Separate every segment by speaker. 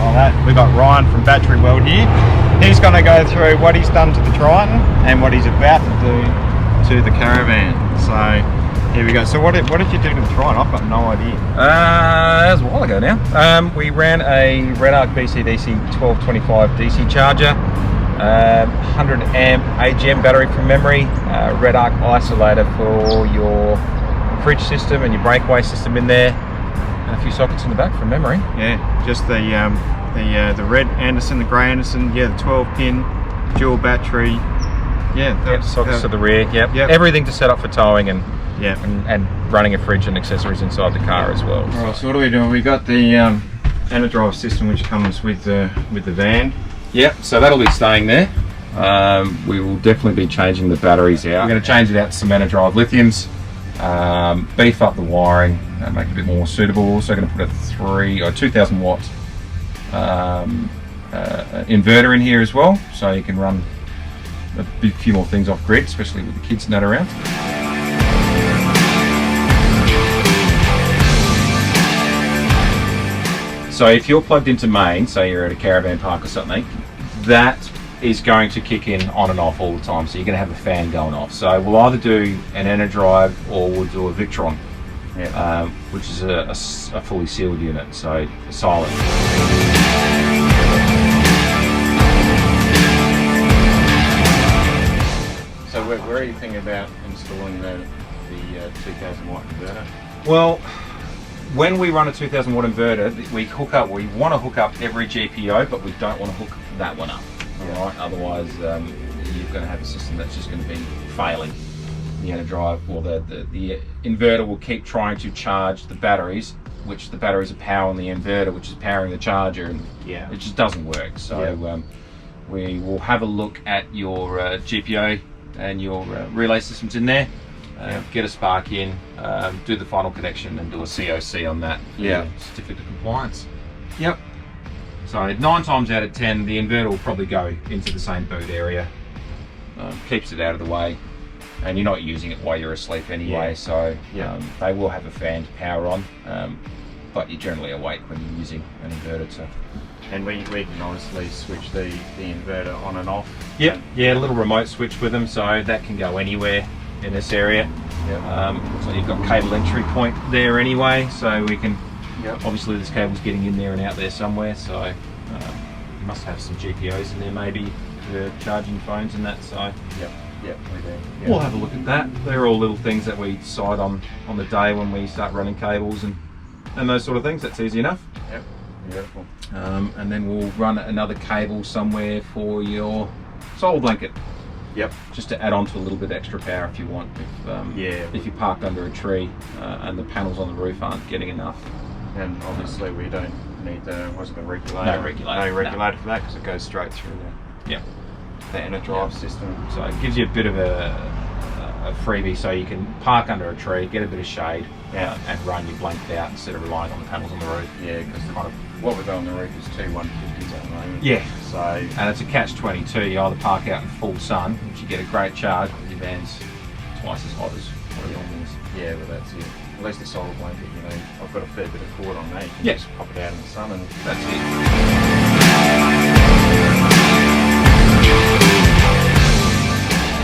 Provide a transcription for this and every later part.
Speaker 1: like that. We've got Ryan from Battery World here. He's going to go through what he's done to the Triton and what he's about to do to the Caravan. So here we go. So what did you do to the Triton? I've got no idea.
Speaker 2: That was a while ago now. We ran a Redarc BCDC 1225 DC charger, 100 amp AGM battery from memory, Redarc isolator for your fridge system and your breakaway system in there, and a few sockets in the back from memory.
Speaker 1: Yeah, just the red Anderson, the grey Anderson, yeah, the 12-pin dual battery. Yeah,
Speaker 2: sockets to the rear. Yep. Everything to set up for towing and running a fridge and accessories inside the car as well.
Speaker 1: All right, so what are we doing? We've got the Enerdrive system which comes with the van.
Speaker 2: Yep, so that'll be staying there. We will definitely be changing the batteries out. We're going to change it out to some Enerdrive lithiums, beef up the wiring, make it a bit more suitable. Also going to put a 2000 watt inverter in here as well, so you can run a few more things off grid, especially with the kids and that around. So if you're plugged into main, say you're at a caravan park or something, that is going to kick in on and off all the time. So you're going to have a fan going off. So we'll either do an Enerdrive or we'll do a Victron, which is a fully sealed unit, so silent.
Speaker 1: So where are you thinking about installing the 2000 watt inverter?
Speaker 2: Well, when we run a 2000 watt inverter, we want to hook up every GPO, but we don't want to hook that one up. All right, otherwise you're going to have a system that's just going to be failing. The Enerdrive, or the inverter will keep trying to charge the batteries, which the batteries are powering the inverter, which is powering the charger, and it just doesn't work. So we will have a look at your GPO and your relay systems in there. Get a spark in, do the final connection and do a COC on that. Certificate of compliance. Yep. So 9 times out of 10 the inverter will probably go into the same boot area, keeps it out of the way, and you're not using it while you're asleep anyway, so they will have a fan to power on, but you're generally awake when you're using an inverter. So.
Speaker 1: And we can obviously switch the inverter on and off.
Speaker 2: Yep, a little remote switch with them, so that can go anywhere in this area. So you've got cable entry point there anyway, so we can obviously this cable's getting in there and out there somewhere, so you must have some GPOs in there maybe for charging phones and that, so
Speaker 1: we do.
Speaker 2: We'll have a look at that. They're all little things that we decide on the day when we start running cables and those sort of things. That's easy enough.
Speaker 1: Beautiful.
Speaker 2: And then we'll run another cable somewhere for your solar blanket. Just to add on to a little bit extra power if you want. If you park under a tree and the panels on the roof aren't getting enough.
Speaker 1: And obviously we don't need the regulator.
Speaker 2: No regulator
Speaker 1: For that because it goes straight through the Enerdrive system.
Speaker 2: So it gives you a bit of a freebie, so you can park under a tree, get a bit of shade, and run your blanket out instead of relying on the panels on the roof.
Speaker 1: Because what we've got on the roof is 2 150s at the moment. So
Speaker 2: and it's a catch-22. You either park out in full sun, which you get a great charge, but your van's twice as hot as what it normally is.
Speaker 1: Well that's it. At least the solar blanket, I've got a fair bit of cord on me.
Speaker 2: You
Speaker 1: just pop it out in the sun and
Speaker 2: that's it.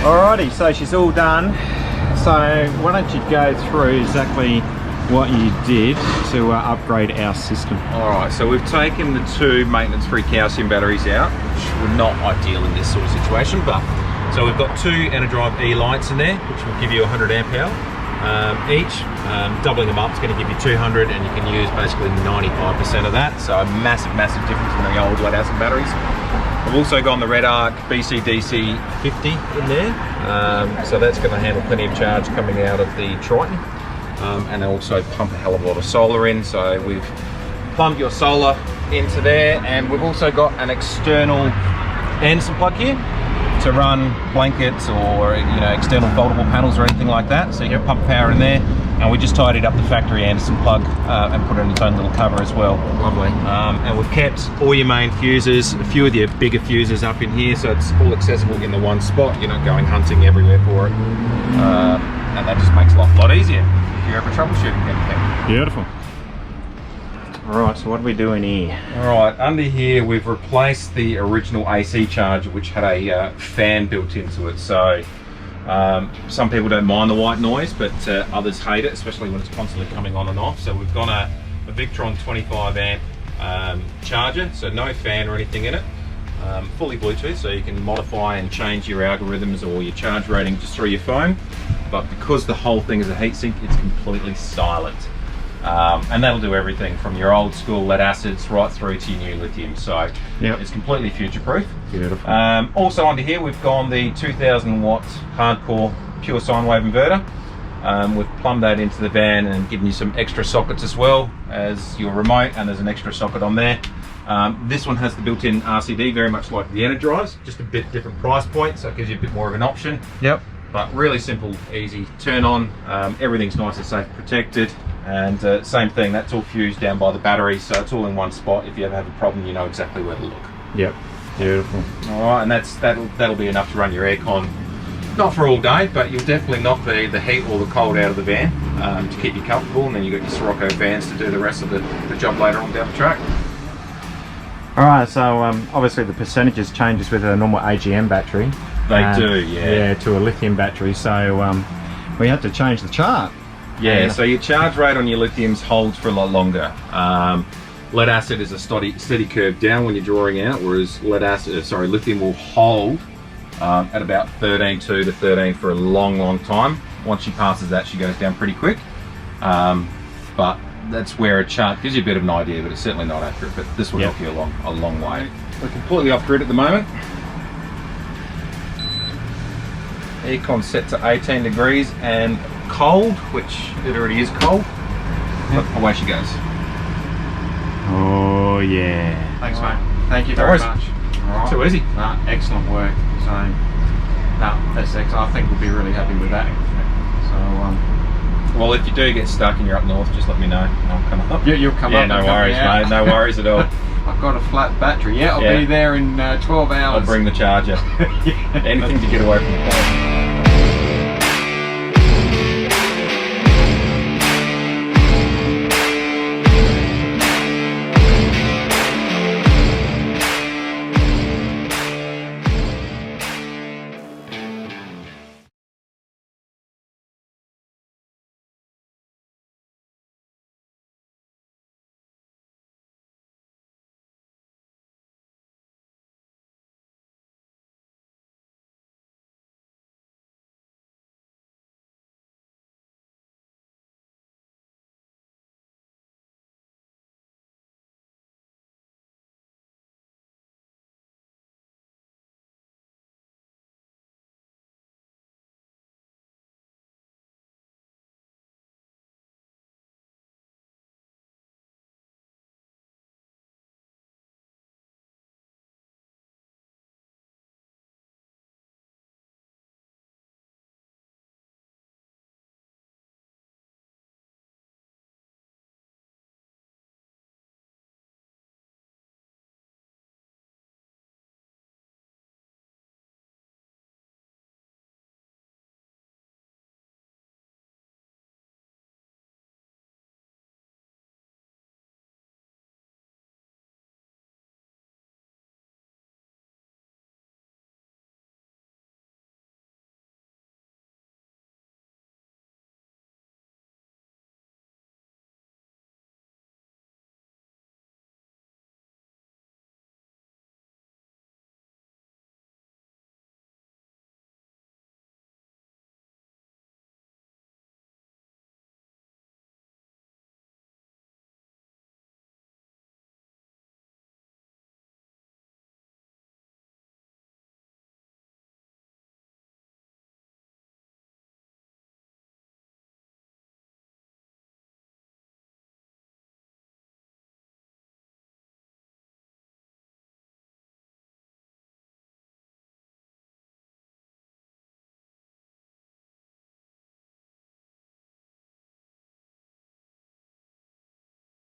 Speaker 1: Alrighty, so she's all done. So why don't you go through exactly what you did to upgrade our system?
Speaker 2: Alright, so we've taken the 2 maintenance-free calcium batteries out, which were not ideal in this sort of situation, but so we've got 2 Enerdrive E lights in there, which will give you 100 amp hour each. Doubling them up is going to give you 200, and you can use basically 95% of that, so a massive difference from the old lead acid batteries. I've also got the Redarc BCDC 50 in there, so that's going to handle plenty of charge coming out of the Triton, and also pump a hell of a lot of solar in. So we've plumbed your solar into there, and we've also got an external Anderson plug here to run blankets or external foldable panels or anything like that, so you can pump power in there. And we just tidied up the factory Anderson plug and put it in its own little cover as well.
Speaker 1: Lovely.
Speaker 2: And we've kept all your main fuses, a few of your bigger fuses up in here, so it's all accessible in the one spot. You're not going hunting everywhere for it. And that just makes life a lot easier if you're ever troubleshooting anything.
Speaker 1: Beautiful. Alright, so what are we doing here?
Speaker 2: Alright, under here we've replaced the original AC charger, which had a fan built into it. So some people don't mind the white noise, but others hate it, especially when it's constantly coming on and off. So we've gone a Victron 25 amp charger, so no fan or anything in it. Fully Bluetooth, so you can modify and change your algorithms or your charge rating just through your phone. But because the whole thing is a heatsink, it's completely silent. And that'll do everything from your old school lead acids right through to your new lithium. So it's completely future-proof.
Speaker 1: Beautiful.
Speaker 2: Also under here we've gone the 2000 watt hardcore pure sine wave inverter. We've plumbed that into the van and given you some extra sockets as well as your remote, and there's an extra socket on there. This one has the built-in RCD, very much like the Energize, just a bit different price point, so it gives you a bit more of an option.
Speaker 1: Yep.
Speaker 2: But really simple, easy turn on. Everything's nice and safe, protected, and same thing. That's all fused down by the battery, so it's all in one spot. If you ever have a problem, you know exactly where to look.
Speaker 1: Yep. Beautiful.
Speaker 2: All right, and that'll be enough to run your aircon. Not for all day, but you'll definitely knock the heat or the cold out of the van to keep you comfortable, and then you've got your Sirocco fans to do the rest of the job later on down the track.
Speaker 1: Alright, so obviously the percentages changes with a normal AGM battery.
Speaker 2: They do, yeah.
Speaker 1: Yeah, to a lithium battery, so we had to change the chart.
Speaker 2: Yeah, so your charge rate on your lithiums holds for a lot longer. Lead acid is a steady curve down when you're drawing out, whereas lithium will hold at about 13.2 to 13 for a long time. Once she passes that, she goes down pretty quick. But that's where a chart gives you a bit of an idea, but it's certainly not accurate. But this will help you a long way. We're completely off grid at the moment. Aircon set to 18 degrees and cold, which it already is cold. But away she goes.
Speaker 1: Oh yeah.
Speaker 3: Thanks, mate. Thank you very much. All right.
Speaker 2: Too easy.
Speaker 3: Excellent work. So, that's excellent. I think we'll be really happy with that. So,
Speaker 2: well, if you do get stuck and you're up north, just let me know. I'll come up.
Speaker 3: you'll come up.
Speaker 2: Yeah, no worries, mate. No worries at all.
Speaker 3: I've got a flat battery. Yeah, I'll be there in 12 hours.
Speaker 2: I'll bring the charger. Anything to get away from the cold.